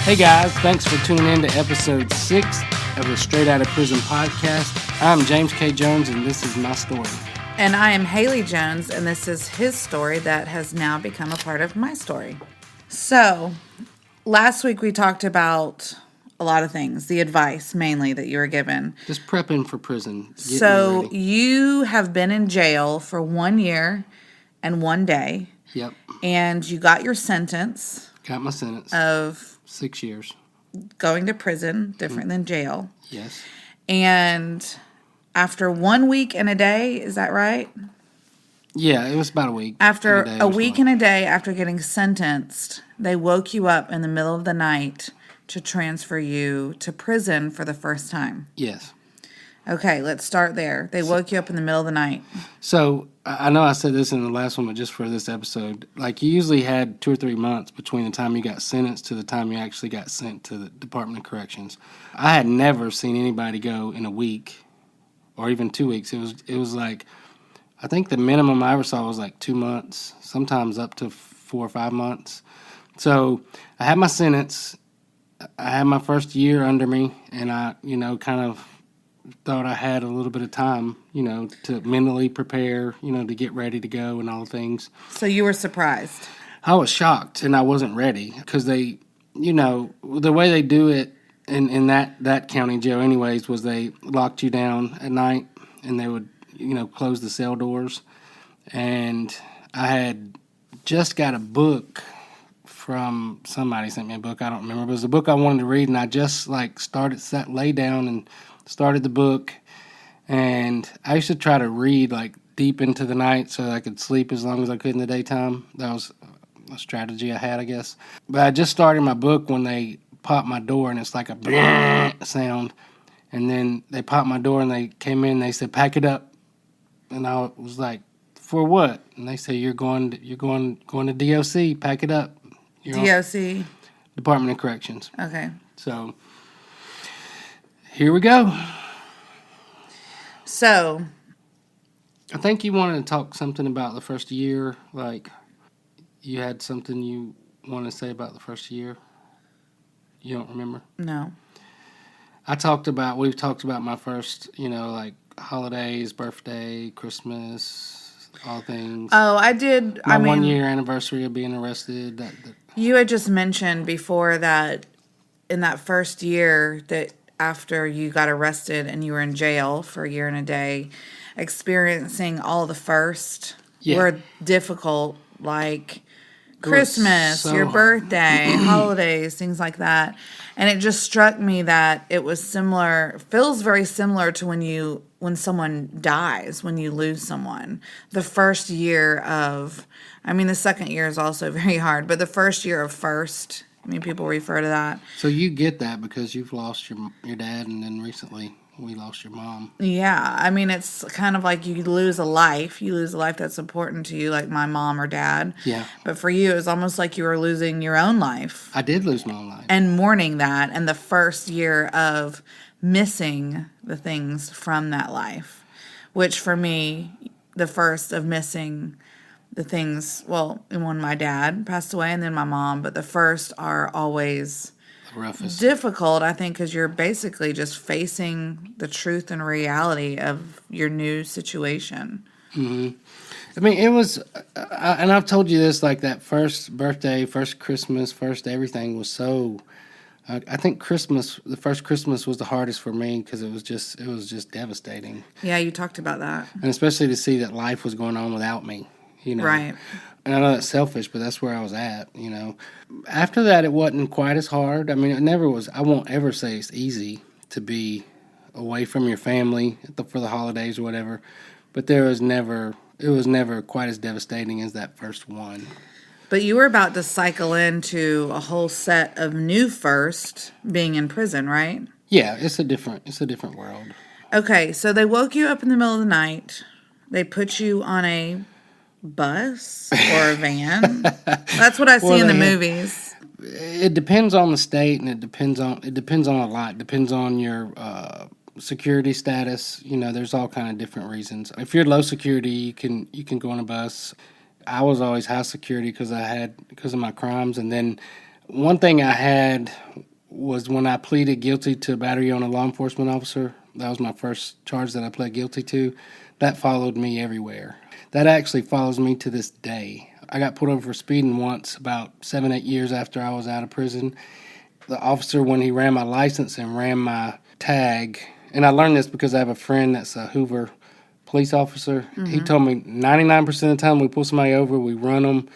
Hey guys, thanks for tuning in to episode 6 of the Straight Outta Prison podcast. I'm James K. Jones, and this is my story. And I am Haley Jones, and this is his story that has now become a part of my story. So, last week we talked about a lot of things, the advice mainly that you were given. Just prepping for prison. So, you have been in jail for 1 year and 1 day. Yep. And you got your sentence. Got my sentence. Of 6 years. Going to prison, different than jail. Yes. And after 1 week and a day, is that right? Yeah, it was about a week. After a week and a day after getting sentenced, they woke you up in the middle of the night to transfer you to prison for the first time. Yes. Okay, let's start there. They woke you up in the middle of the night. So, I know I said this in the last one, but just for this episode, like you usually had 2 or 3 months between the time you got sentenced to the time you actually got sent to the Department of Corrections. I had never seen anybody go in a week or even 2 weeks. It was like, I think the minimum I ever saw was like 2 months, sometimes up to 4 or 5 months. So I had my sentence. I had my first year under me, and I, kind of thought I had a little bit of time, to mentally prepare, to get ready to go and all the things. So you were surprised? I was shocked, and I wasn't ready because they, the way they do it in that county jail anyways was they locked you down at night, and they would, close the cell doors. And I had just got a book from somebody sent me a book. I don't remember. But it was a book I wanted to read, and I just lay down and started the book. And I used to try to read deep into the night so I could sleep as long as I could in the daytime. That was a strategy I had, I guess. But I just started my book when they popped my door, and it's like a sound. And then they popped my door, and they came in, and they said, "Pack it up." And I was like, "For what?" And they say, "You're going to D.O.C. Pack it up." D.O.C. Department of Corrections. Okay. So here we go. So I think you wanted to talk something about the first year. Like you had something you want to say about the first year. You don't remember? No. We've talked about my first, holidays, birthday, Christmas, all things. Oh, I did. My 1 year anniversary of being arrested. You had just mentioned before that in that first year that after you got arrested and you were in jail for a year and a day, experiencing all the first were difficult, like Christmas, your birthday, holidays, things like that. And it just struck me that it was feels very similar to when someone dies, when you lose someone. The first year the second year is also very hard, but the first year of first, people refer to that. So you get that because you've lost your dad, and then recently we lost your mom. Yeah, it's kind of like you lose a life. You lose a life that's important to you, like my mom or dad. Yeah. But for you, it was almost like you were losing your own life. I did lose my own life. And mourning that, and the first year of missing the things from that life, which for me, the first of missing the things, when my dad passed away and then my mom, but the first are always roughest. Difficult, I think, because you're basically just facing the truth and reality of your new situation. Mm-hmm. It was, and I've told you this, that first birthday, first Christmas, first everything was so. I think the first Christmas was the hardest for me because it was just devastating. Yeah, you talked about that, and especially to see that life was going on without me. Right. And I know that's selfish, but that's where I was at, After that, it wasn't quite as hard. It never was. I won't ever say it's easy to be away from your family for the holidays or whatever, but it was never quite as devastating as that first one. But you were about to cycle into a whole set of new first being in prison, right? Yeah, it's a different world. Okay, so they woke you up in the middle of the night. They put you on a bus or a van. That's what I see in the movies. It depends on the state, and it depends on a lot. It depends on your security status. There's all kind of different reasons. If you're low security, you can go on a bus. I was always high security because of my crimes, and then One thing I had was when I pleaded guilty to battery on a law enforcement officer. That was my first charge that I pled guilty to. That followed me everywhere. That actually follows me to this day. I got pulled over for speeding once about 7-8 years after I was out of prison. The officer, when he ran my license and ran my tag, and I learned this because I have a friend that's a Hoover police officer. He told me 99% of the time we pull somebody over, we run them.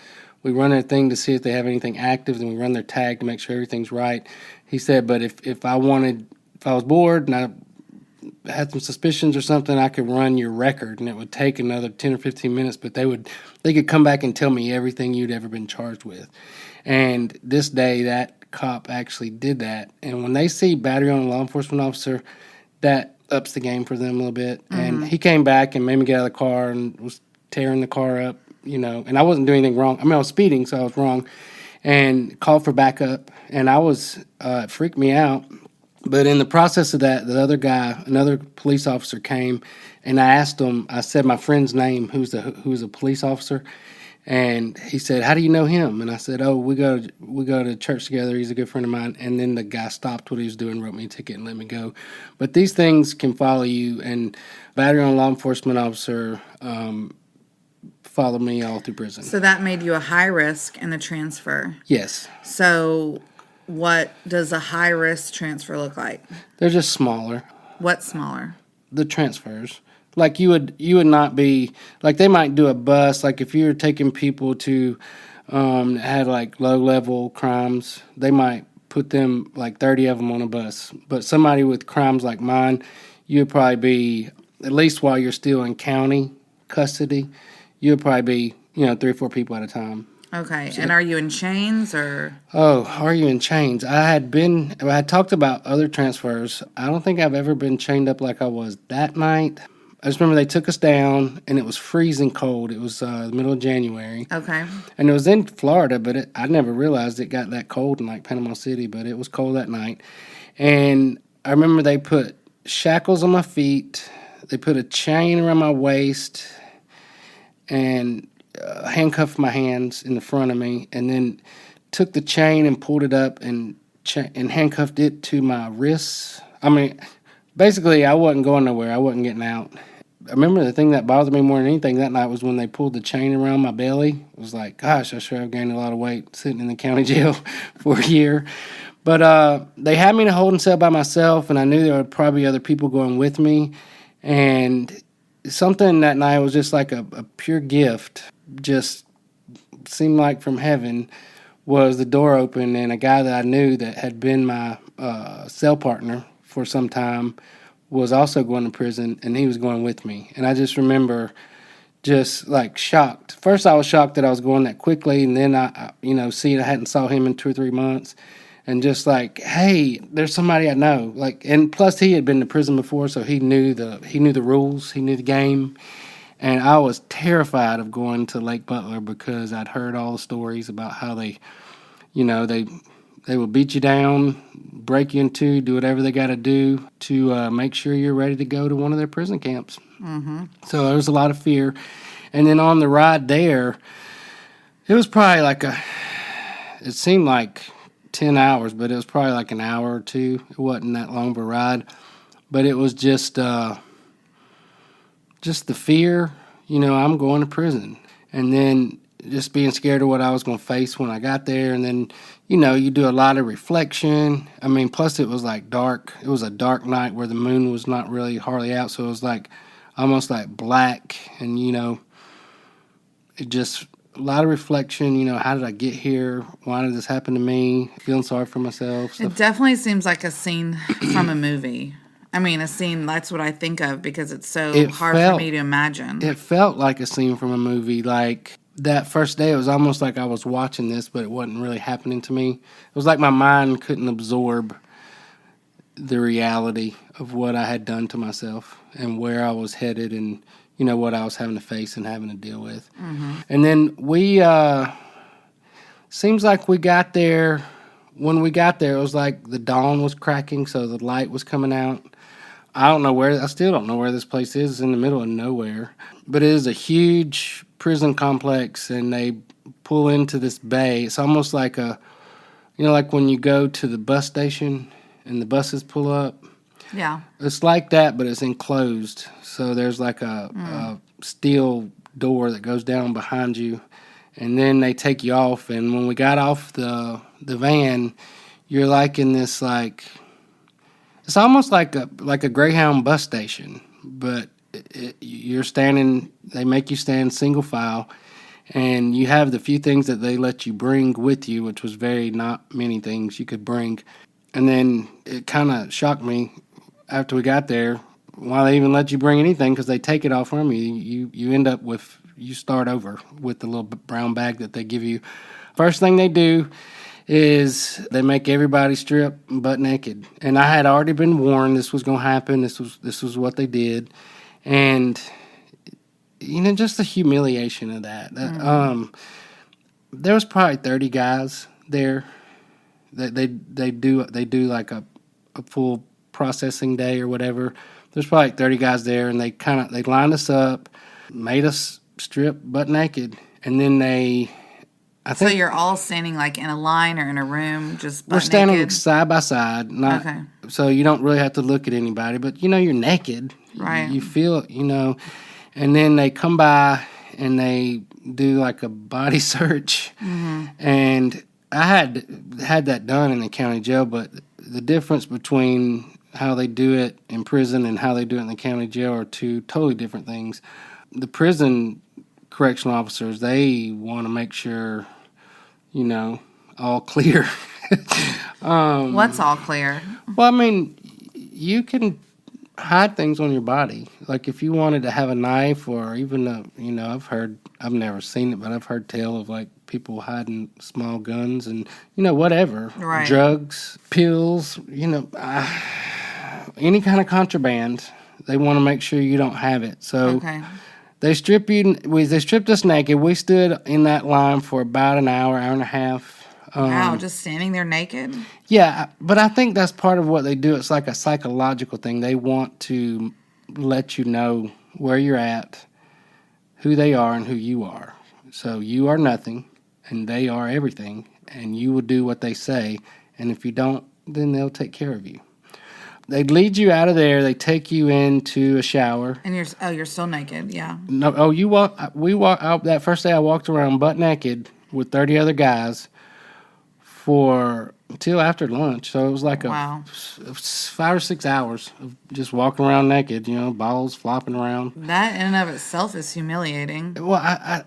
We run their thing to see if they have anything active, then we run their tag to make sure everything's right. He said, but if I was bored and I had some suspicions or something, I could run your record, and it would take another 10 or 15 minutes, but they could come back and tell me everything you'd ever been charged with. And this day, that cop actually did that. And when they see battery on a law enforcement officer, that ups the game for them a little bit. And he came back and made me get out of the car and was tearing the car up, and I wasn't doing anything wrong. I mean, I was speeding, so I was wrong, and called for backup. And it freaked me out. But in the process of that, the other guy, another police officer came, and I asked him, I said my friend's name, who's a police officer, and he said, "How do you know him?" And I said, "Oh, we go to church together. He's a good friend of mine." And then the guy stopped what he was doing, wrote me a ticket, and let me go. But these things can follow you, and battery on a law enforcement officer followed me all through prison. So that made you a high risk in the transfer. Yes. So what does a high risk transfer look like? They're just smaller. What's smaller? The transfers. Like you would not be, like they might do a bus, like if you're taking people to had like low level crimes, they might put them, like 30 of them on a bus. But somebody with crimes like mine, you would probably be, at least while you're still in county custody, you would probably be, 3 or 4 people at a time. Okay. So, and are you in chains or? Oh, are you in chains? I had talked about other transfers. I don't think I've ever been chained up like I was that night. I just remember they took us down, and it was freezing cold. It was the middle of January. Okay. And it was in Florida, but I never realized it got that cold in, like, Panama City, but it was cold that night. And I remember they put shackles on my feet. They put a chain around my waist and handcuffed my hands in the front of me, and then took the chain and pulled it up and handcuffed it to my wrists. I mean, basically, I wasn't going nowhere. I wasn't getting out. I remember the thing that bothered me more than anything that night was when they pulled the chain around my belly. It was like, gosh, I sure have gained a lot of weight sitting in the county jail for a year. But they had me in a holding cell by myself, and I knew there were probably other people going with me. And something that night was just like a pure gift, just seemed like from heaven, was the door open, and a guy that I knew that had been my cell partner for some time was also going to prison, and he was going with me. And I just remember just like shocked. First I was shocked that I was going that quickly, and then I seeing I hadn't saw him in 2 or 3 months, and just like, hey, there's somebody I know. Like, and plus he had been to prison before, so he knew the rules, he knew the game. And I was terrified of going to Lake Butler because I'd heard all the stories about how they will beat you down, break you in two, do whatever they got to do to make sure you're ready to go to one of their prison camps. Mm-hmm. So there was a lot of fear. And then on the ride there, it was probably it seemed like 10 hours, but it was probably like an hour or two. It wasn't that long of a ride. But it was just the fear, I'm going to prison. And then just being scared of what I was going to face when I got there. And then, you do a lot of reflection. I mean, plus it was like dark. It was a dark night where the moon was not really hardly out. So it was like almost like black. And, it just a lot of reflection. How did I get here? Why did this happen to me? Feeling sorry for myself. It definitely seems like a scene from a movie. I mean, a scene, that's what I think of because it's hard for me to imagine. It felt like a scene from a movie. Like, that first day, it was almost like I was watching this, but it wasn't really happening to me. It was like my mind couldn't absorb the reality of what I had done to myself and where I was headed and, what I was having to face and having to deal with. Mm-hmm. And then seems like we got there. When we got there, it was like the dawn was cracking, so the light was coming out. I still don't know where this place is. It's in the middle of nowhere. But it is a huge prison complex, and they pull into this bay. It's almost like a You know, like when you go to the bus station and the buses pull up. Yeah. It's like that, but it's enclosed. So there's like a steel door that goes down behind you, and then they take you off. And when we got off the van, you're like in this like it's almost like a Greyhound bus station, but you're standing. They make you stand single file, and you have the few things that they let you bring with you, which was very not many things you could bring. And then it kind of shocked me after we got there why they even let you bring anything, because they take it all from you. You end up with, you start over with the little brown bag that they give you. First thing they do is they make everybody strip butt naked. And I had already been warned this was going to happen. This was what they did. And you know, just the humiliation of that. There was probably 30 guys there. They do like a full processing day or whatever. There's probably 30 guys there, and they lined us up, made us strip butt naked, and then So you're all standing like in a line or in a room, just butt we're standing naked? side by side. Not Okay. So you don't really have to look at anybody, but you know you're naked. Right. You feel, you know, and then they come by and they do like a body search, and I had that done in the county jail, but the difference between how they do it in prison and how they do it in the county jail are two totally different things. The prison correctional officers, they want to make sure, you know, all clear. What's all clear? Well, I mean, you can hide things on your body. Like if you wanted to have a knife, or even you know, I've never seen it, but I've heard tale of like people hiding small guns and, you know, whatever, Right. drugs, pills, you know, any kind of contraband. They want to make sure you don't have it. So Okay. they stripped us naked. We stood in that line for about an hour and a half. Wow, just standing there naked? Yeah, but I think that's part of what they do. It's like a psychological thing. They want to let you know where you're at, who they are, and who you are. So you are nothing, and they are everything, and you will do what they say. And if you don't, then they'll take care of you. They lead you out of there. They take you into a shower. And you're still naked, yeah. No, that first day I walked around butt naked with 30 other guys for till after lunch. So it was like Wow. 5 or 6 hours of just walking around naked, you know, balls flopping around. That in and of itself is humiliating. Well,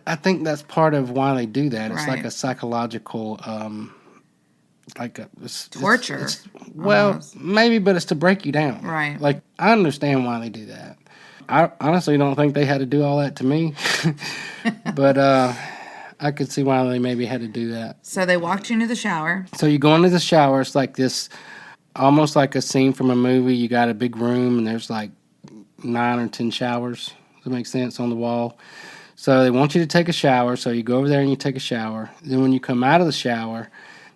I think that's part of why they do that. It's like Right. a psychological, Torture. Well, almost. maybe, but it's to break you down. Right. Like, I understand why they do that. I honestly don't think they had to do all that to me. But I could see why they maybe had to do that. So they walked you into the shower. So you go into the shower. It's like this, almost like a scene from a movie. You got a big room, and there's like 9 or 10 showers. Does that make sense, on the wall? So they want you to take a shower. So you go over there and you take a shower. Then when you come out of the shower,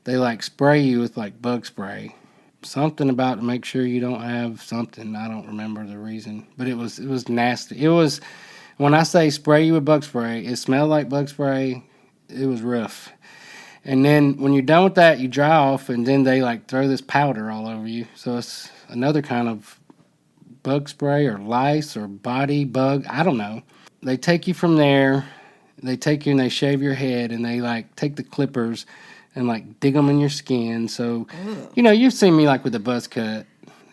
they like spray you with like bug spray. Something about to make sure you don't have something. I don't remember the reason, but it was nasty. It was, when I say spray you with bug spray, it smelled like bug spray. It was rough. And then when you're done with that, you dry off, and then they like throw this powder all over you. So it's another kind of bug spray or lice or body bug. I don't know. They take you from there. They take you and they shave your head, and they like take the clippers and like dig them in your skin. So, you know, you've seen me like with a buzz cut.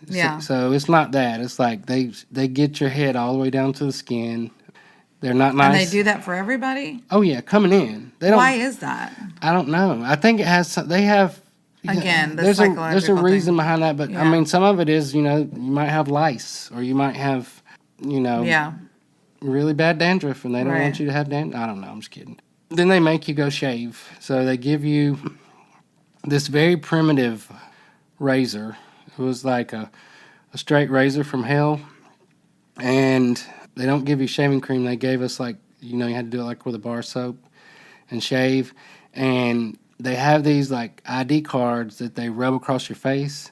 Yeah. So it's not that. It's like they get your head all the way down to the skin. They're not nice. And they do that for everybody? Oh yeah, coming in. They don't. Why is that? I don't know. I think it has. They have. Again, the there's psychological a reason thing. behind that, but I Yeah. mean, some of it is, you know, you might have lice, or you might have, you know, Yeah. really bad dandruff, and they don't Right. want you to have dandruff. I don't know. I'm just kidding. Then they make you go shave. So they give you this very primitive razor. It was like a straight razor from hell, and they don't give you shaving cream. They gave us like, you know, you had to do it like with a bar soap and shave. And they have these like ID cards that they rub across your face.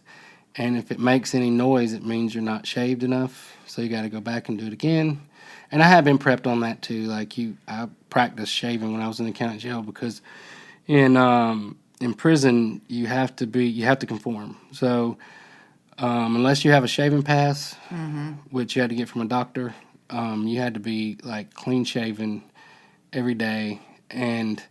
And if it makes any noise, it means you're not shaved enough. So you got to go back and do it again. And I have been prepped on that too. Like I practiced shaving when I was in the county jail, because in in prison, you have to conform. So unless you have a shaving pass, which you had to get from a doctor, you had to be like clean shaven every day, and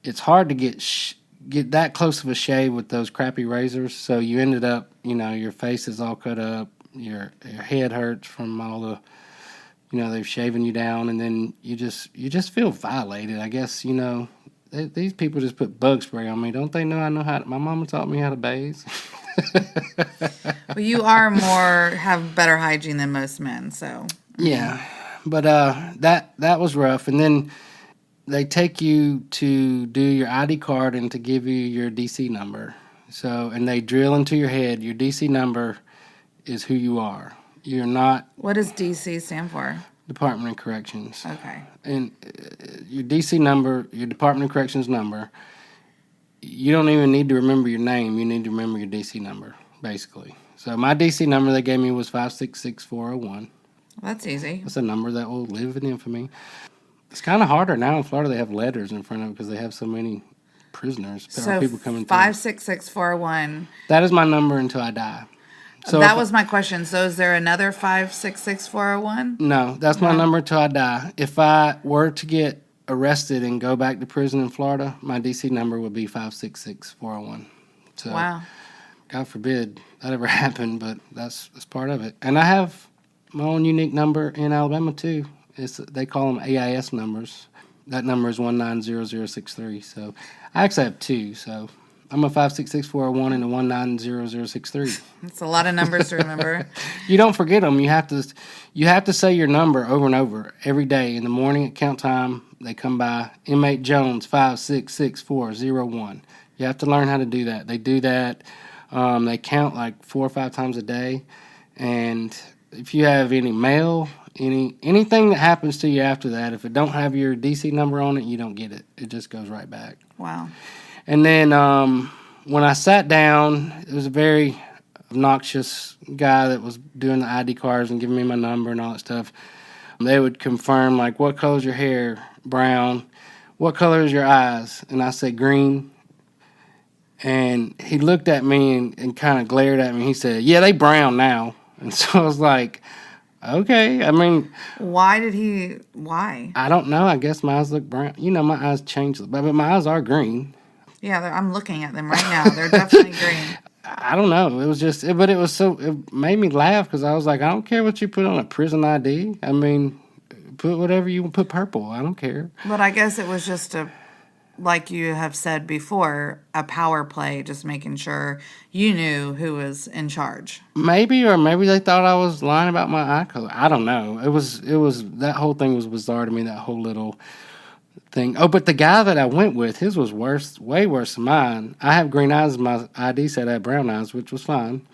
it's hard to get that close of a shave with those crappy razors. So you ended up, your face is all cut up, your head hurts from all the, they've shaven you down, and then you just feel violated. I guess these people just put bug spray on me. Don't they know I know how? My mama taught me how to bathe. Well, you have better hygiene than most men, so. Yeah, but that was rough, and then they take you to do your ID card and to give you your D.C. number. So, and they drill into your head, your D.C. number is who you are. You're not. What does D.C. stand for? Department of Corrections. Okay. And your D.C. number, your Department of Corrections number, you don't even need to remember your name. You need to remember your D.C. number, basically. So my D.C. number they gave me was 566401. That's easy. That's a number that will live in infamy. It's kind of harder now in Florida. They have letters in front of them because they have so many prisoners. So people coming 56641. That is my number until I die. So that was my question. So is there another 566401? No, that's my number until I die. If I were to get arrested and go back to prison in Florida, my D.C. number would be 566401. So, wow. God forbid that ever happened, but that's part of it. And I have my own unique number in Alabama too. They call them AIS numbers. That number is 190063. So I actually have two. So I'm a 566401 and a 190063. That's a lot of numbers to remember. You don't forget them. You have to say your number over and over every day. In the morning at count time, they come by. Inmate Jones 566401. You have to learn how to do that. They do that. They count like 4 or 5 times a day. And if you have any mail, anything that happens to you after that, if it don't have your DC number on it, you don't get it. It just goes right back. Wow. And then when I sat down, it was a very obnoxious guy that was doing the ID cards and giving me my number and all that stuff. They would confirm, like, what color's your hair? Brown. What color is your eyes? And I said green. And he looked at me and kind of glared at me. He said, yeah, they brown now. And so I was like, okay. I mean, why? I don't know. I guess my eyes look brown. My eyes change, but my eyes are green. Yeah, I'm looking at them right now. They're definitely green. I don't know. It was just, but it made me laugh because I was like, I don't care what you put on a prison ID. I mean, put whatever you put purple. I don't care. But I guess it was just like you have said before, a power play, just making sure you knew who was in charge. Maybe they thought I was lying about my eye color. I don't know. It was that whole thing was bizarre to me, that whole little thing. Oh, but the guy that I went with, his was worse, way worse than mine. I have green eyes, my ID said I had brown eyes, which was fine.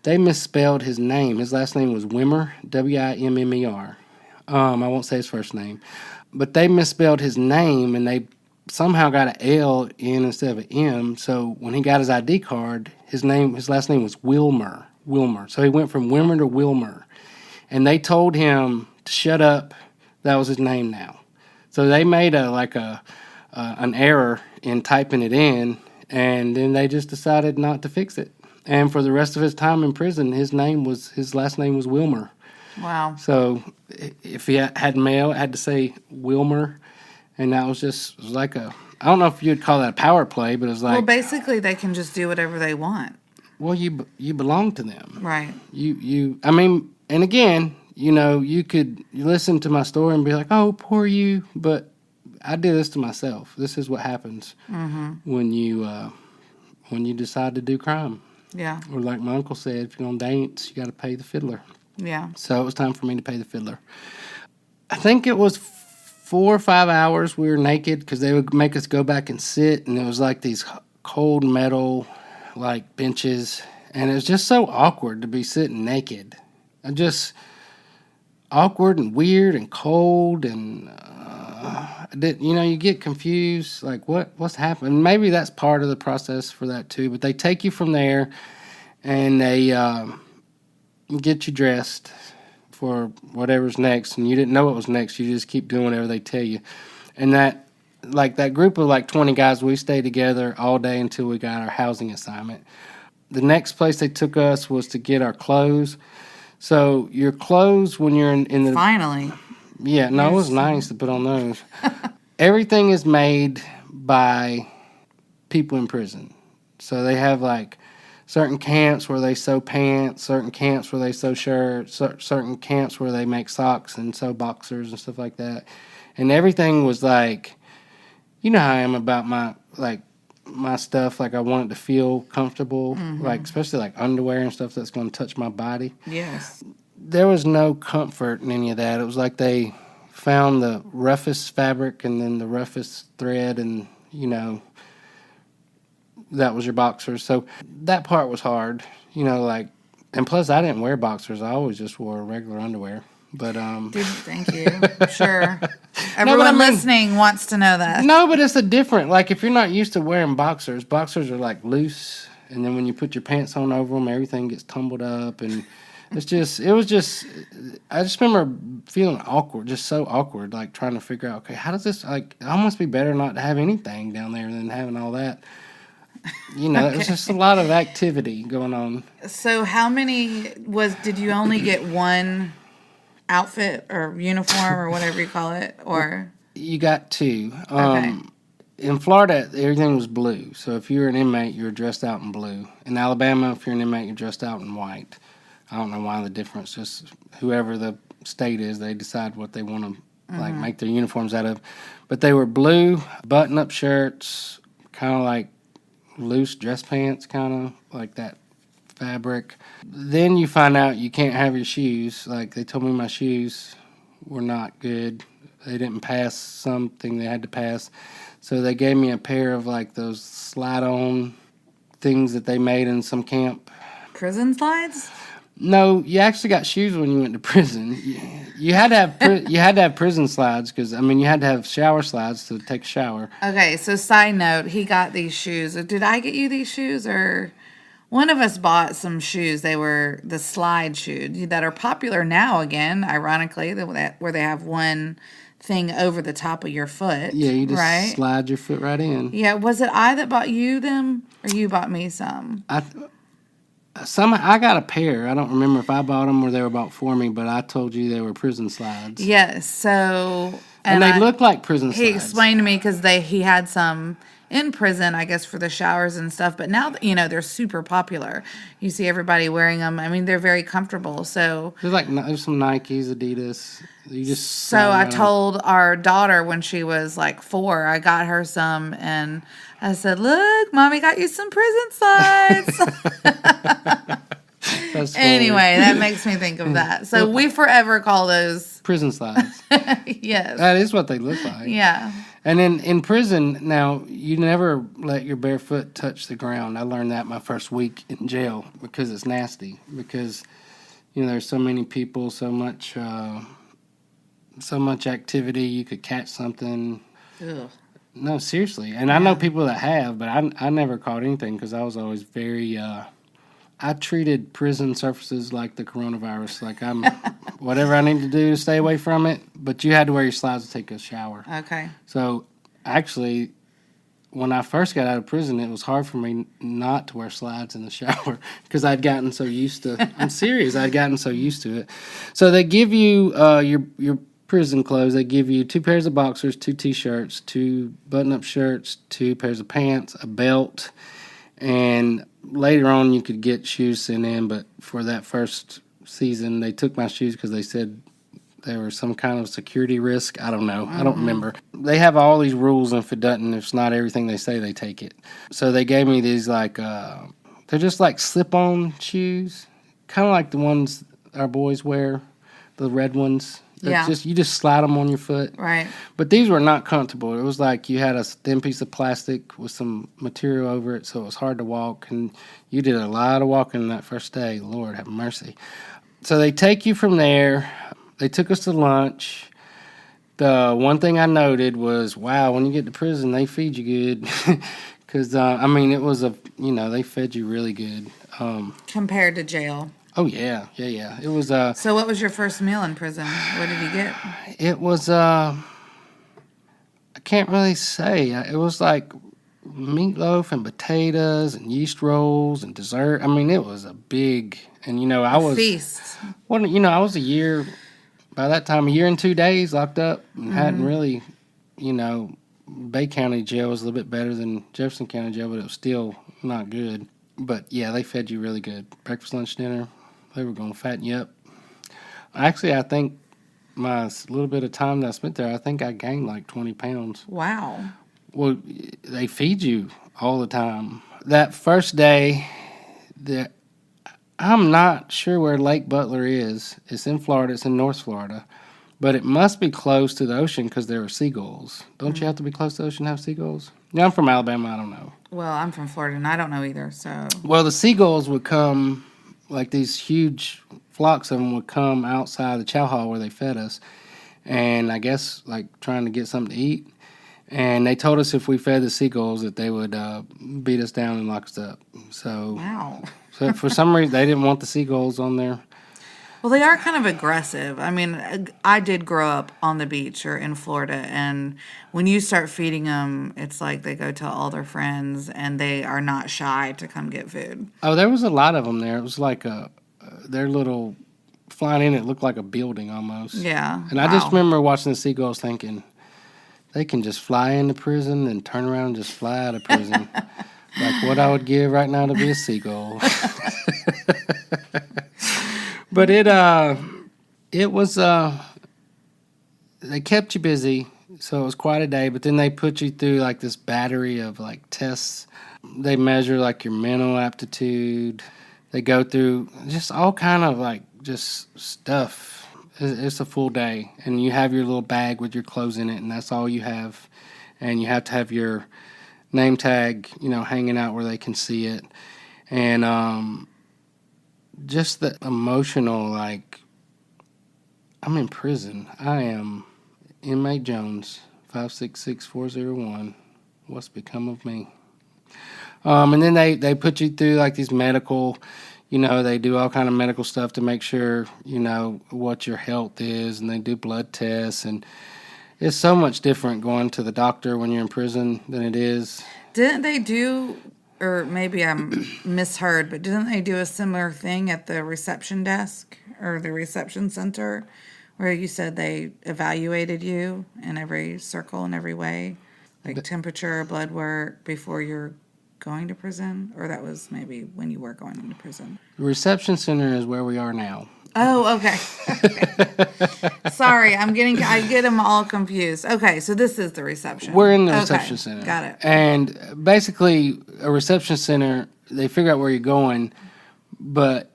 They misspelled his name. His last name was Wimmer, Wimmer. I won't say his first name. But they misspelled his name, and they somehow got an L in instead of an M. So when he got his ID card, his last name was Wilmer. So he went from Wimmer to Wilmer. And they told him to shut up. That was his name now. So they made an error in typing it in, and then they just decided not to fix it. And for the rest of his time in prison, his last name was Wilmer. Wow. So if he had mail, it had to say Wilmer, and that was like I don't know if you'd call that a power play, but it was like. Well, basically, they can just do whatever they want. Well, you belong to them. Right. I mean, and again, you listen to my story and be like, oh, poor you, but I did this to myself. This is what happens when you decide to do crime. Yeah. Or like my uncle said, if you're going to dance, you got to pay the fiddler. Yeah. So it was time for me to pay the fiddler. I think it was 4 or 5 hours we were naked because they would make us go back and sit, and it was like these cold metal like benches, and it was just so awkward to be sitting naked. Just awkward and weird and cold, and you get confused, like what's happening. Maybe that's part of the process for that too. But they take you from there, and they get you dressed for whatever's next, and you didn't know what was next. You just keep doing whatever they tell you, and that like that group of like 20 guys, we stayed together all day until we got our housing assignment. The next place they took us was to get our clothes. So your clothes when you're in the... Finally. Yeah, no, it was nice to put on those. Everything is made by people in prison. So they have like certain camps where they sew pants, certain camps where they sew shirts, certain camps where they make socks and sew boxers and stuff like that. And everything was like, you know how I am about my stuff. Like I want it to feel comfortable, like especially like underwear and stuff that's going to touch my body. Yes. There was no comfort in any of that. It was like they found the roughest fabric and then the roughest thread, and that was your boxers. So that part was hard, like, and plus I didn't wear boxers. I always just wore regular underwear. But thank you. Sure. Everyone listening wants to know that. No, but it's a different, like if you're not used to wearing boxers are like loose, and then when you put your pants on over them, everything gets tumbled up, and I just remember feeling awkward, just so awkward, like trying to figure out, okay, how does this, like, it almost be better not to have anything down there than having all that. Okay. It's just a lot of activity going on. So how many did you only get one outfit or uniform or whatever you call it, or? You got two. Okay. In Florida, everything was blue. So if you were an inmate, you were dressed out in blue. In Alabama, if you're an inmate, you're dressed out in white. I don't know why the difference. Just whoever the state is, they decide what they want to like make their uniforms out of. But they were blue, button-up shirts, kind of like loose dress pants, kind of like that fabric. Then you find out you can't have your shoes. Like they told me my shoes were not good. They didn't pass something they had to pass. So they gave me a pair of like those slide-on things that they made in some camp. Prison slides? No, you actually got shoes when you went to prison. You had to have prison slides because you had to have shower slides to take a shower. Okay, so side note, he got these shoes. Did I get you these shoes, or one of us bought some shoes? They were the slide shoes that are popular now again, ironically, where they have one thing over the top of your foot. Yeah, you just slide your foot right in. Yeah, was it I that bought you them, or you bought me some? I got a pair. I don't remember if I bought them or they were bought for me, but I told you they were prison slides. Yes, so... And they look like prison slides. He explained to me because he had some in prison, I guess, for the showers and stuff. But now, they're super popular. You see everybody wearing them. They're very comfortable. So there's some Nikes, Adidas. So I told our daughter when she was like 4, I got her some, and I said, "Look, Mommy got you some prison slides." Anyway, that makes me think of that. So we forever call those prison slides. Yes. That is what they look like. Yeah. And in prison, now, you never let your bare foot touch the ground. I learned that my first week in jail because it's nasty. Because, there's so many people, so much activity, you could catch something. Ugh. No, seriously. And I know people that have, but I never caught anything because I was always very... I treated prison surfaces like the coronavirus. Like I'm, whatever I need to do to stay away from it. But you had to wear your slides to take a shower. Okay. So actually, when I first got out of prison, it was hard for me not to wear slides in the shower because I'd gotten so used to. I'm serious. I'd gotten so used to it. So they give you your prison clothes. They give you 2 pairs of boxers, 2 t-shirts, 2 button-up shirts, 2 pairs of pants, a belt, and later on, you could get shoes sent in, but for that first season, they took my shoes because they said there was some kind of security risk. I don't know. I don't remember. They have all these rules, and if it's not everything they say, they take it. So they gave me these, like, they're just like slip-on shoes, kind of like the ones our boys wear, the red ones. Yeah. You just slide them on your foot. Right. But these were not comfortable. It was like you had a thin piece of plastic with some material over it, so it was hard to walk. And you did a lot of walking that first day. Lord have mercy. So they take you from there. They took us to lunch. The one thing I noted was, wow, when you get to prison, they feed you good. Because, it was they fed you really good. Compared to jail. Oh, yeah. It was... So what was your first meal in prison? What did you get? It was... I can't really say. It was like meatloaf and potatoes and yeast rolls and dessert. I mean, it was a big, and I was feast. well, I was by that time, a year and 2 days locked up and hadn't really, Bay County jail was a little bit better than Jefferson County jail, but it was still not good. But yeah, they fed you really good. Breakfast, lunch, dinner. They were going to fatten you up. Actually, I think my little bit of time that I spent there, I think I gained like 20 pounds. Wow. Well, they feed you all the time. That first day, I'm not sure where Lake Butler is. It's in Florida. It's in North Florida. But it must be close to the ocean because there are seagulls. Don't you have to be close to the ocean to have seagulls? Yeah, I'm from Alabama. I don't know. Well, I'm from Florida, and I don't know either, so... Well, the seagulls would come, like these huge flocks of them would come outside the chow hall where they fed us. And I guess, like, trying to get something to eat. And they told us if we fed the seagulls that they would beat us down and lock us up. So, wow. So for some reason, they didn't want the seagulls on there. Well, they are kind of aggressive. I mean, I did grow up on the beach or in Florida, and when you start feeding them, it's like they go tell all their friends, and they are not shy to come get food. Oh, there was a lot of them there. It was like their little flying in. It looked like a building almost. Yeah. And I just remember watching the seagulls thinking, they can just fly into prison and turn around and just fly out of prison. Like what I would give right now to be a seagull. But it was, they kept you busy, so it was quite a day, but then they put you through like this battery of like tests. They measure like your mental aptitude. They go through just all kind of like just stuff. It's a full day, and you have your little bag with your clothes in it, and that's all you have. And you have to have your name tag, hanging out where they can see it. And just the emotional, like, I'm in prison. I am inmate Jones, 566401. What's become of me? And then they put you through like these medical, they do all kind of medical stuff to make sure, what your health is, and they do blood tests, and it's so much different going to the doctor when you're in prison than it is. Didn't they do, or maybe I'm misheard, but didn't they do a similar thing at the reception desk or the reception center where you said they evaluated you in every circle in every way, like temperature, blood work before you're going to prison? Or that was maybe when you were going into prison? The reception center is where we are now. Oh, okay. Sorry, I get them all confused. Okay, so this is the reception. We're in the reception center. Got it. And basically, a reception center, they figure out where you're going, but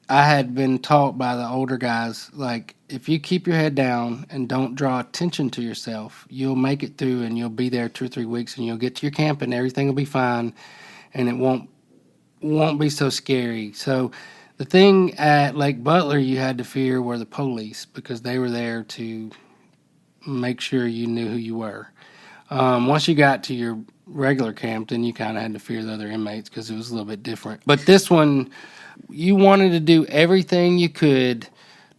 I had been taught by the older guys, like, if you keep your head down and don't draw attention to yourself, you'll make it through, and you'll be there 2 or 3 weeks, and you'll get to your camp, and everything will be fine, and it won't be so scary. So the thing at Lake Butler you had to fear were the police, because they were there to make sure you knew who you were. Once you got to your regular camp, then you kind of had to fear the other inmates because it was a little bit different. But this one, you wanted to do everything you could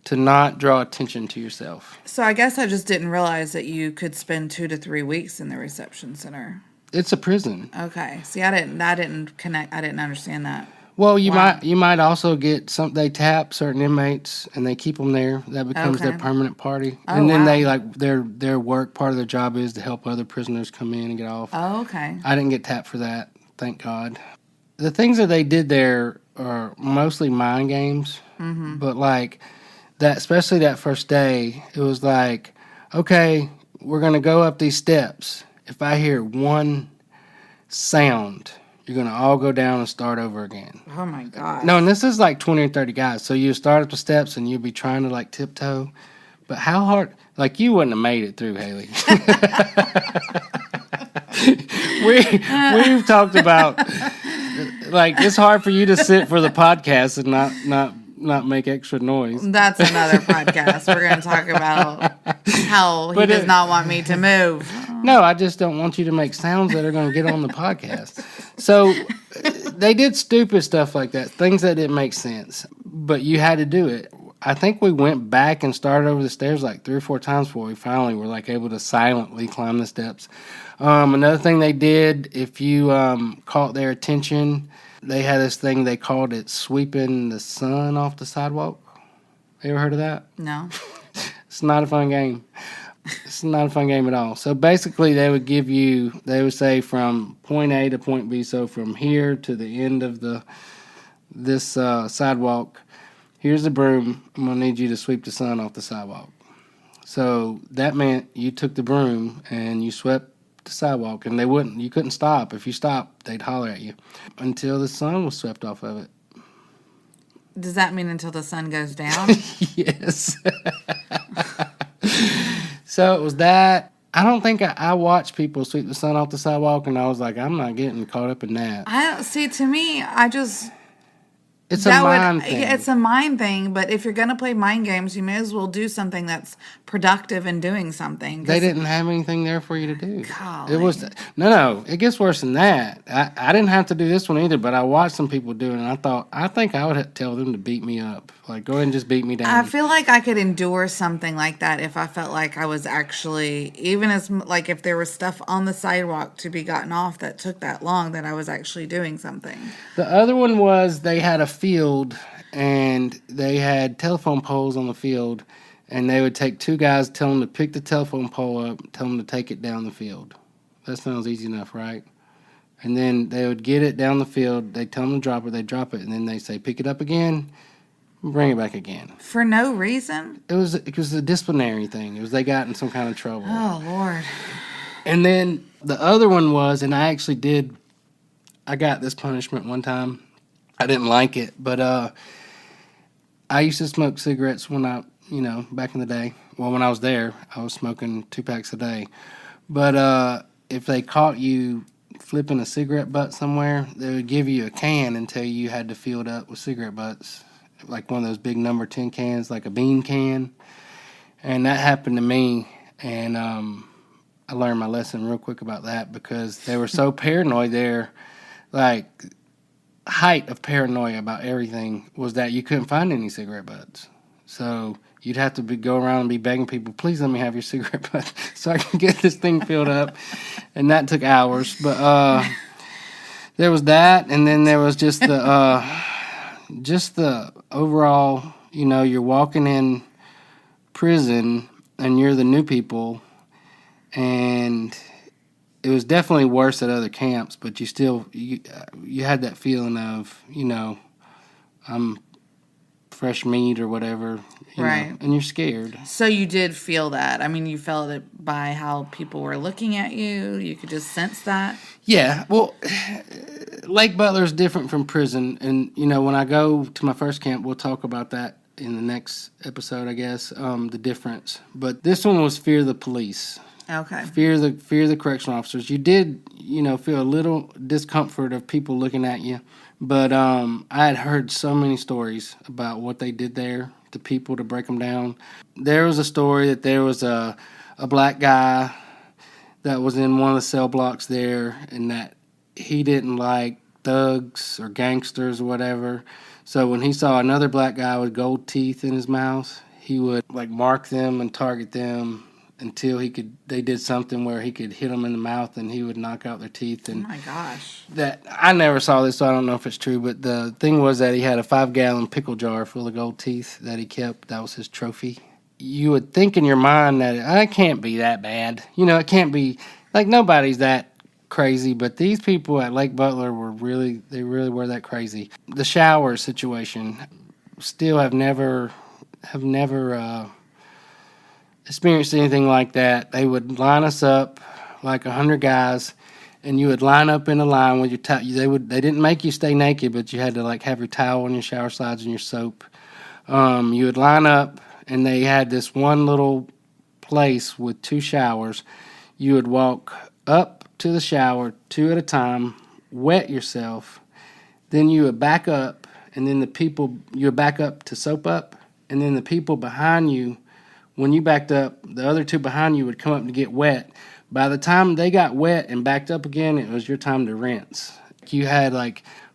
to not draw attention to yourself. So I guess I just didn't realize that you could spend 2 to 3 weeks in the reception center. It's a prison. Okay. See, I didn't connect. I didn't understand that. Well, you might also get they tap certain inmates and they keep them there. That becomes their permanent party. Oh, and then wow. they like their work, part of their job is to help other prisoners come in and get off. Oh, okay. I didn't get tapped for that, thank God. The things that they did there are mostly mind games, but like that, especially that first day, it was like, okay, we're gonna go up these steps. If I hear one sound, you're going to all go down and start over again. Oh, my God. No, and this is like 20 or 30 guys. So you start up the steps and you'll be trying to like tiptoe. But how hard? Like you wouldn't have made it through, Haley. We've talked about, like, it's hard for you to sit for the podcast and not make extra noise. That's another podcast. We're going to talk about how he does not want me to move. No, I just don't want you to make sounds that are going to get on the podcast. So they did stupid stuff like that, things that didn't make sense, but you had to do it. I think we went back and started over the stairs like 3 or 4 times before we finally were like able to silently climb the steps. Another thing they did, if you caught their attention, they had this thing they called it sweeping the sun off the sidewalk. You ever heard of that? No. It's not a fun game. It's not a fun game at all. So basically, they would say from point A to point B. So from here to the end of this sidewalk, here's the broom. I'm gonna need you to sweep the sun off the sidewalk. So that meant you took the broom and you swept the sidewalk, and you couldn't stop. If you stopped, they'd holler at you until the sun was swept off of it. Does that mean until the sun goes down? Yes. So it was that. I don't think I watched people sweep the sun off the sidewalk, and I was like, I'm not getting caught up in that. I don't see. To me, It's a mind thing. Yeah, it's a mind thing, but if you're going to play mind games, you may as well do something that's productive in doing something. They didn't have anything there for you to do. Golly. It was no. It gets worse than that. I didn't have to do this one either, but I watched some people do it, and I think I would tell them to beat me up. Like, go ahead and just beat me down. I feel like I could endure something like that if I felt like I was actually, even as like if there was stuff on the sidewalk to be gotten off that took that long, that I was actually doing something. The other one was they had a field, and they had telephone poles on the field, and they would take 2 guys, tell them to pick the telephone pole up, tell them to take it down the field. That sounds easy enough, right? And then they would get it down the field, they tell them to drop it, they drop it, and then they say, pick it up again, bring it back again. For no reason? It was a disciplinary thing. It was they got in some kind of trouble. Oh, Lord. And then the other one was, and I got this punishment one time. I didn't like it, but I used to smoke cigarettes when back in the day. Well, when I was there, I was smoking 2 packs a day. But if they caught you flipping a cigarette butt somewhere, they would give you a can and tell you had to fill it up with cigarette butts, like one of those big number 10 cans, like a bean can. And that happened to me, and I learned my lesson real quick about that because they were so paranoid there. Like, height of paranoia about everything was that you couldn't find any cigarette butts. So you'd have to go around and be begging people, please let me have your cigarette butt so I can get this thing filled up. And that took hours. But there was that, and then there was just the overall, you're walking in prison and you're the new people, and it was definitely worse at other camps, but you had that feeling of, I'm fresh meat or whatever, right? And you're scared. So you did feel that. I mean, you felt it by how people were looking at you. You could just sense that. Yeah. Well, Lake Butler is different from prison, and when I go to my first camp, we'll talk about that in the next episode, I guess. The difference, but this one was fear of the police. Okay. Fear the correctional officers. You did, feel a little discomfort of people looking at you, but I had heard so many stories about what they did there to people to break them down. There was a story that there was a black guy that was in one of the cell blocks there, and that he didn't like thugs or gangsters or whatever. So when he saw another black guy with gold teeth in his mouth, he would mark them and target them until they did something where he could hit them in the mouth and he would knock out their teeth. And oh my gosh. That I never saw this, so I don't know if it's true, but the thing was that he had a 5-gallon pickle jar full of gold teeth that he kept. That was his trophy. You would think in your mind that it can't be that bad. It can't be, nobody's that crazy, but these people at Lake Butler really were that crazy. The shower situation, still have never experienced anything like that. They would line us up like 100 guys, and you would line up in a line with your towel. They didn't make you stay naked, but you had to have your towel and your shower slides and your soap. You would line up, and they had this one little place with 2 showers. You would walk up to the shower 2 at a time, wet yourself, then you would back up, and then you would back up to soap up, and then the people behind you, when you backed up, the other 2 behind you would come up to get wet. By the time they got wet and backed up again, it was your time to rinse. You had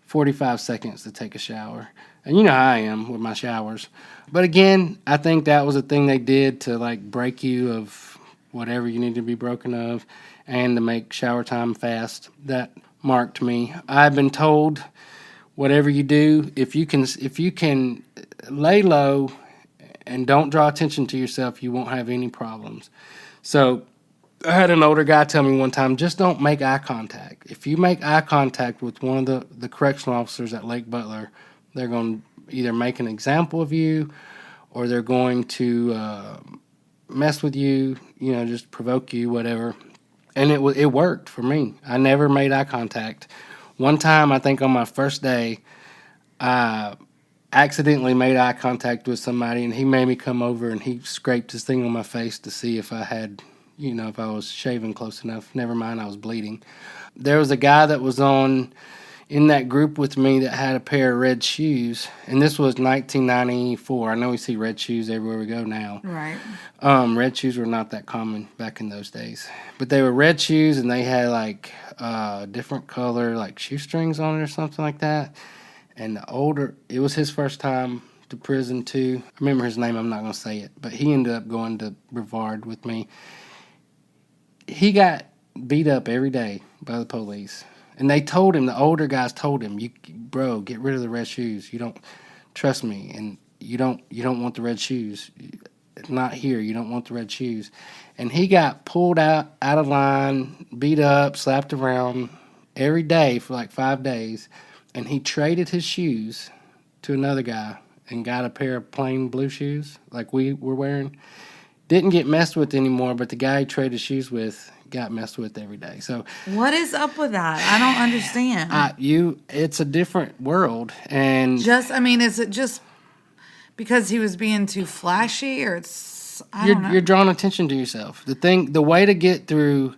45 seconds to take a shower. And you know how I am with my showers. But again, I think that was a thing they did to like break you of whatever you need to be broken of and to make shower time fast. That marked me. I've been told whatever you do, if you can lay low and don't draw attention to yourself, you won't have any problems. So I had an older guy tell me one time, just don't make eye contact. If you make eye contact with one of the correctional officers at Lake Butler, they're going to either make an example of you or they're going to mess with you, just provoke you, whatever. And it worked for me. I never made eye contact. One time, I think on my first day, I accidentally made eye contact with somebody, and he made me come over, and he scraped his thing on my face to see if I had, if I was shaving close enough. Never mind, I was bleeding. There was a guy that was in that group with me that had a pair of red shoes, and this was 1994. I know we see red shoes everywhere we go now. Right. Red shoes were not that common back in those days, but they were red shoes, and they had like different color, like shoestrings on it or something like that. And it was his first time to prison too. I remember his name. I'm not going to say it, but he ended up going to Brevard with me. He got beat up every day by the police. And they told him, the older guys told him, bro, get rid of the red shoes. You don't trust me, and you don't want the red shoes. Not here. You don't want the red shoes. And he got pulled out of line, beat up, slapped around every day for like 5 days. And he traded his shoes to another guy and got a pair of plain blue shoes like we were wearing. Didn't get messed with anymore, but the guy he traded shoes with got messed with every day. So what is up with that? I don't understand. It's a different world, and is it just because he was being too flashy, or I don't know. You're drawing attention to yourself. The way to get through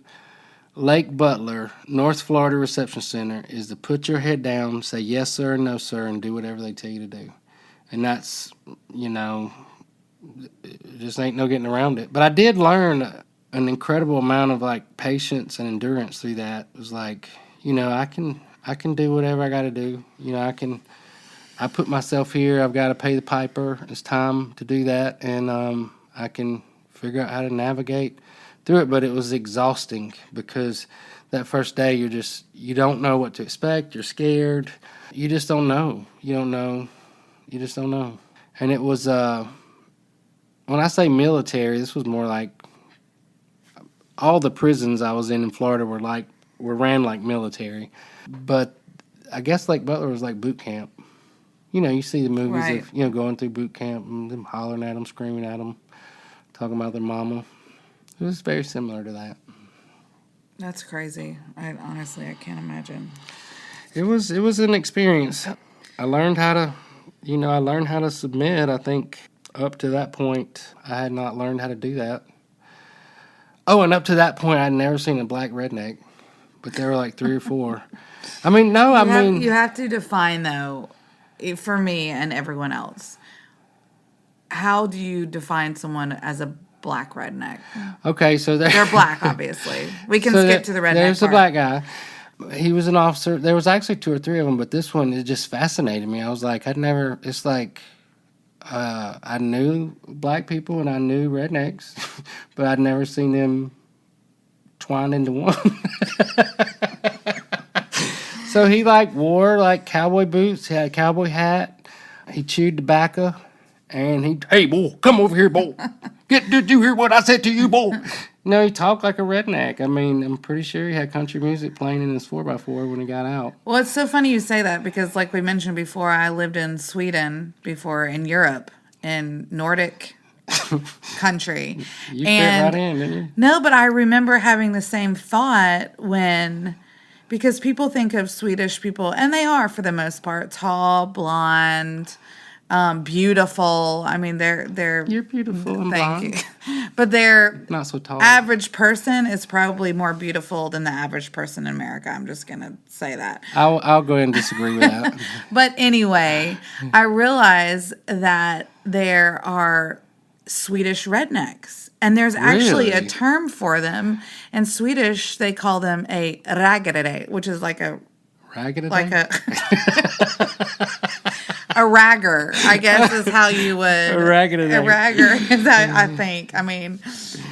Lake Butler, North Florida Reception Center, is to put your head down, say yes sir, no sir, and do whatever they tell you to do. And that's, just ain't no getting around it. But I did learn an incredible amount of like patience and endurance through that. It was like, I can do whatever I got to do. I put myself here. I've got to pay the piper. It's time to do that, and I can figure out how to navigate through it. But it was exhausting because that first day you don't know what to expect. You're scared. You just don't know. You don't know. You just don't know. And it was when I say military, this was more like all the prisons I was in Florida were ran like military. But I guess Lake Butler was like boot camp. You see the movies Right. of, going through boot camp and them hollering at them, screaming at them, talking about their mama. It was very similar to that. That's crazy. I can't imagine. It was an experience. I learned how to submit. I think up to that point, I had not learned how to do that. Oh, and up to that point, I'd never seen a black redneck, but there were like 3 or 4. You have to define, though, for me and everyone else, how do you define someone as a black redneck? Okay, so they're black, obviously. We can skip to the redneck There's part. a black guy. He was an officer. There was actually 2 or 3 of them, but this one, it just fascinated me. I was like, it's like, I knew black people and I knew rednecks, but I'd never seen them twined into one. So he wore cowboy boots. He had a cowboy hat. He chewed tobacco, and hey boy, come over here, boy. Did you hear what I said to you, boy? He talked like a redneck. I'm pretty sure he had country music playing in his 4x4 when he got out. Well, it's so funny you say that because, like we mentioned before, I lived in Sweden before, in Europe, in Nordic country. You fit right in, didn't you? No, but I remember having the same thought because people think of Swedish people, and they are for the most part tall, blonde, beautiful. They're You're beautiful and blonde. Thank you. But their not so tall. Average person is probably more beautiful than the average person in America. I'm just gonna say that. I'll go ahead and disagree with that. But anyway, I realize that there are Swedish rednecks, and there's actually a term for them. In Swedish, they call them a raggarare, which is like a raggedy, like a A ragger, I guess, is how you would. A ragger. A ragger is how I think. I mean,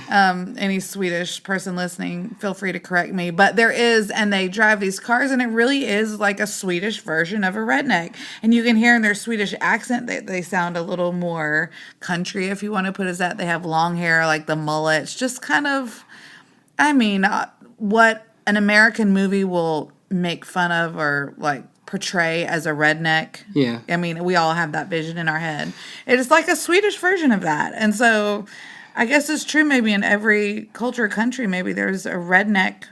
any Swedish person listening, feel free to correct me. But there is, and they drive these cars, and it really is like a Swedish version of a redneck. And you can hear in their Swedish accent that they sound a little more country, if you want to put it as that. They have long hair, like the mullets, just kind of, I mean, what an American movie will make fun of or like portray as a redneck. Yeah. I mean, we all have that vision in our head. It is like a Swedish version of that. And so I guess it's true maybe in every culture or country, maybe there's a redneck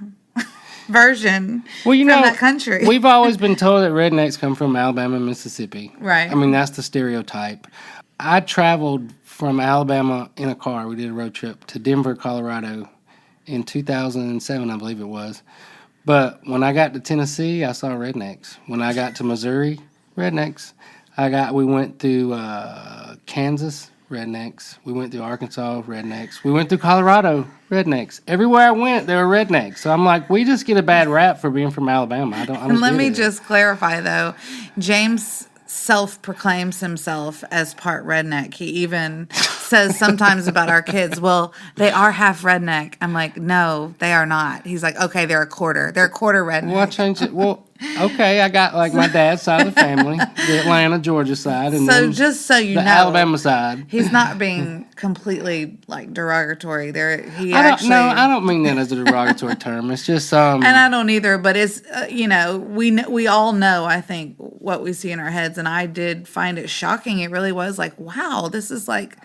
version from that country. We've always been told that rednecks come from Alabama and Mississippi. Right. I mean, that's the stereotype. I traveled from Alabama in a car. We did a road trip to Denver, Colorado in 2007, I believe it was. But when I got to Tennessee, I saw rednecks. When I got to Missouri, rednecks. We went through Kansas, rednecks. We went through Arkansas, rednecks. We went through Colorado, rednecks. Everywhere I went, there were rednecks. So I'm like, we just get a bad rap for being from Alabama. I don't And let me get it. just clarify, though. James self-proclaims himself as part redneck. He even says sometimes about our kids, well, they are half redneck. I'm like, no, they are not. He's like, okay, they're a quarter. They're a quarter redneck. Well, I changed it. Well, okay, I got like my dad's side of the family, the Atlanta, Georgia side, and So then just so you the know, Alabama side. he's not being completely like derogatory. I don't mean that as a derogatory term. It's just and I don't either. But it's we all know, I think, what we see in our heads, and I did find it shocking. It really was like, wow, this is like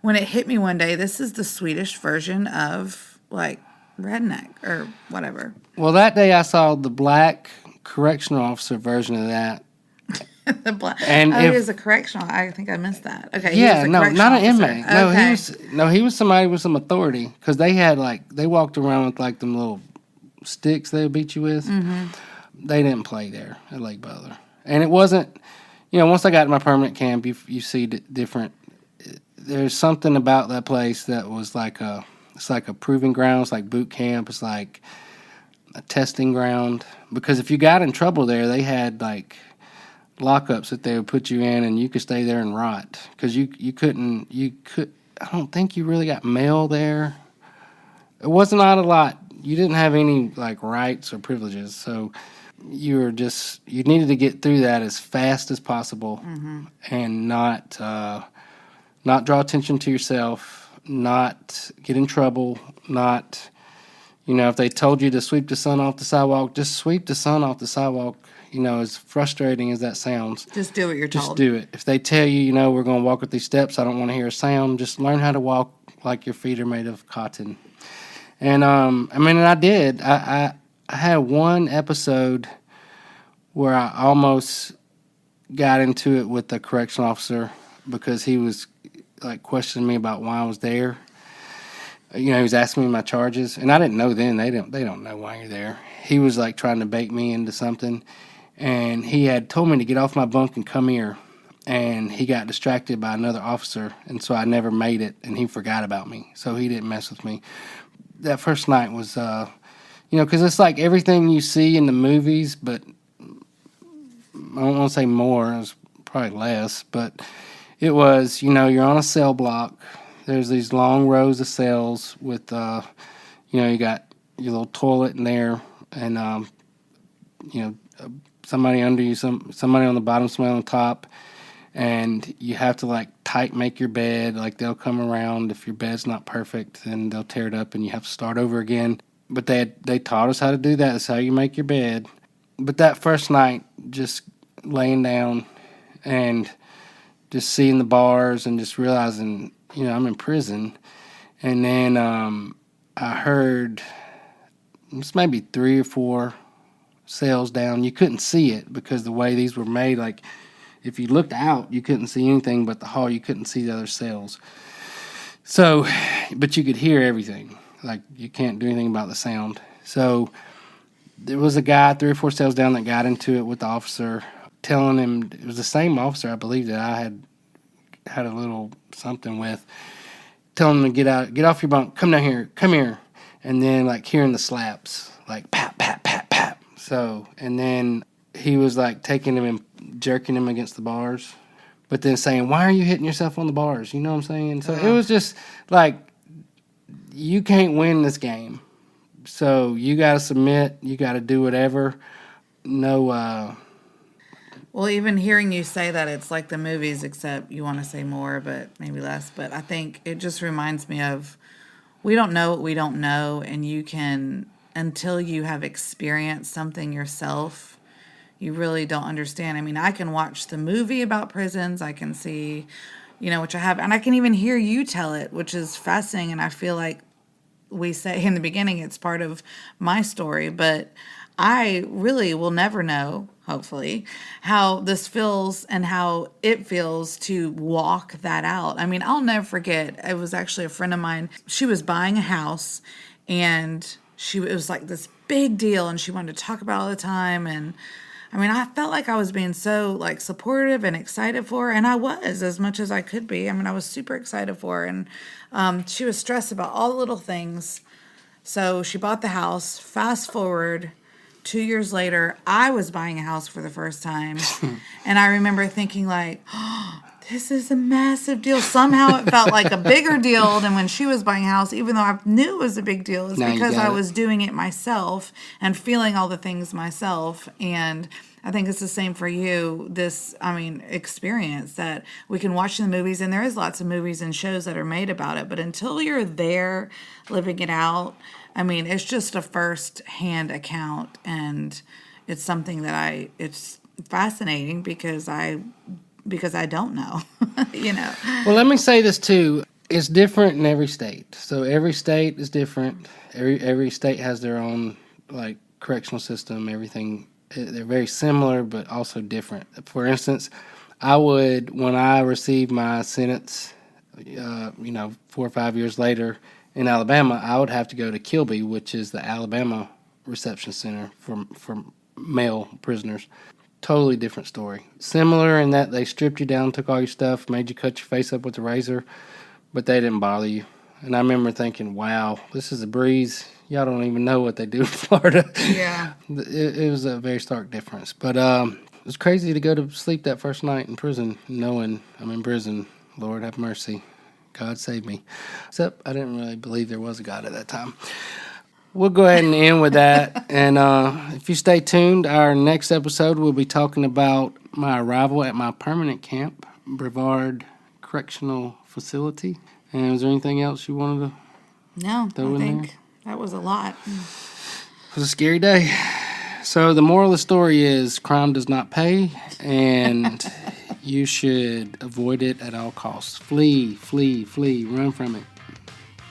when it hit me one day. This is the Swedish version of like redneck or whatever. Well, that day I saw the black correctional officer version of that. The black. And he was a correctional. I think I missed that. Okay. Yeah, no, not an inmate. Okay. He was somebody with some authority because they walked around with like them little sticks they would beat you with. Mm-hmm. They didn't play there at Lake Butler, and it wasn't. Once I got to my permanent camp, you see different. There's something about that place that was it's like a proving ground. It's like boot camp. It's like a testing ground because if you got in trouble there, they had like lockups that they would put you in, and you could stay there and rot because you couldn't. I don't think you really got mail there. It wasn't not a lot. You didn't have any like rights or privileges, so you needed to get through that as fast as possible, mm-hmm. and not draw attention to yourself, not get in trouble, not, if they told you to sweep the sun off the sidewalk, just sweep the sun off the sidewalk. As frustrating as that sounds, just do what you're told. Just do it. If they tell you, we're going to walk up these steps, I don't want to hear a sound. Just learn how to walk like your feet are made of cotton. And and I did. I had one episode where I almost got into it with the correctional officer because he was like questioning me about why I was there. He was asking me my charges, and I didn't know then. They don't know why you're there. He was like trying to bait me into something, and he had told me to get off my bunk and come here, and he got distracted by another officer, and so I never made it, and he forgot about me, so he didn't mess with me. That first night was, because it's like everything you see in the movies, but I don't want to say more. It was probably less, but it was, you're on a cell block. There's these long rows of cells with, you got your little toilet in there, and somebody under you, somebody on the bottom, somebody on the top, and you have to like make your bed. Like they'll come around if your bed's not perfect, then they'll tear it up and you have to start over again. But they taught us how to do that. That's how you make your bed. But that first night, just laying down and just seeing the bars and just realizing, I'm in prison. And then I heard it's maybe 3 or 4 cells down. You couldn't see it because the way these were made, like if you looked out, you couldn't see anything but the hall. You couldn't see the other cells. So, but you could hear everything. Like you can't do anything about the sound. So there was a guy 3 or 4 cells down that got into it with the officer, telling him, it was the same officer, I believe, that I had a little something with, telling him to get off your bunk, come down here, come here. And then like hearing the slaps, like pap, pap, pap, pap. So, and then he was like taking him and jerking him against the bars. but then saying, why are you hitting yourself on the bars? You know what I'm saying? So it was just like, you can't win this game. So you got to submit. You got to do whatever. No, Well, even hearing you say that, it's like the movies, except you want to say more, but maybe less. But I think it just reminds me of, we don't know what we don't know, and you can, until you have experienced something yourself, you really don't understand. I mean, I can watch the movie about prisons, I can see, which I have, and I can even hear you tell it, which is fascinating, and I feel like we say in the beginning, it's part of my story, but I really will never know, hopefully, how this feels and how it feels to walk that out. I mean, I'll never forget. It was actually a friend of mine. She was buying a house, and it was like this big deal, and she wanted to talk about it all the time. And I mean, I felt like I was being so like supportive and excited for her, and I was, as much as I could be. I mean, I was super excited for her, and she was stressed about all the little things. So she bought the house. Fast forward 2 years later, I was buying a house for the first time. And I remember thinking like, oh, this is a massive deal. Somehow it felt like a bigger deal than when she was buying a house, even though I knew it was a big deal. It's because I was doing it myself and feeling all the things myself. And I think it's the same for you, this, experience that we can watch in the movies. And there is lots of movies and shows that are made about it. But until you're there living it out, it's just a first-hand account, and it's something that it's fascinating because I don't know, Well, let me say this too. It's different in every state. So every state is different. Every state has their own like correctional system. Everything, they're very similar, but also different. For instance, when I received my sentence, 4 or 5 years later, in Alabama, I would have to go to Kilby, which is the Alabama Reception Center for male prisoners. Totally different story. Similar in that they stripped you down, took all your stuff, made you cut your face up with a razor, but they didn't bother you. And I remember thinking, wow, this is a breeze. Y'all don't even know what they do in Florida. Yeah. It was a very stark difference. But it was crazy to go to sleep that first night in prison, knowing I'm in prison. Lord have mercy. God save me. Except I didn't really believe there was a God at that time. We'll go ahead and end with that. And if you stay tuned, our next episode we'll be talking about my arrival at my permanent camp, Brevard Correctional Facility. And is there anything else you wanted to throw in there? I think that was a lot. It was a scary day. So the moral of the story is crime does not pay, and you should avoid it at all costs. Flee, flee, flee. Run from it.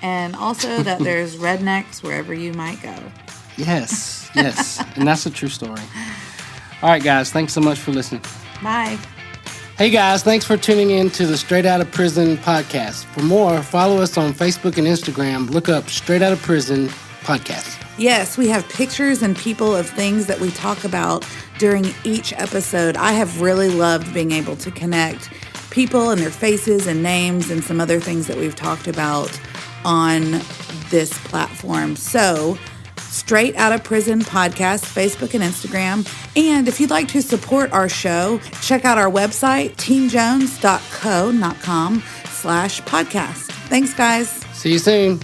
And also that there's rednecks wherever you might go. Yes. And that's a true story. All right, guys. Thanks so much for listening. Bye. Hey, guys. Thanks for tuning in to the Straight Outta Prison podcast. For more, follow us on Facebook and Instagram. Look up Straight Outta Prison podcast. Yes, we have pictures and people of things that we talk about during each episode. I have really loved being able to connect people and their faces and names and some other things that we've talked about on this platform. So, Straight Outta Prison podcast, Facebook and Instagram. And if you'd like to support our show, check out our website, teenjones.com/podcast. Thanks, guys. See you soon.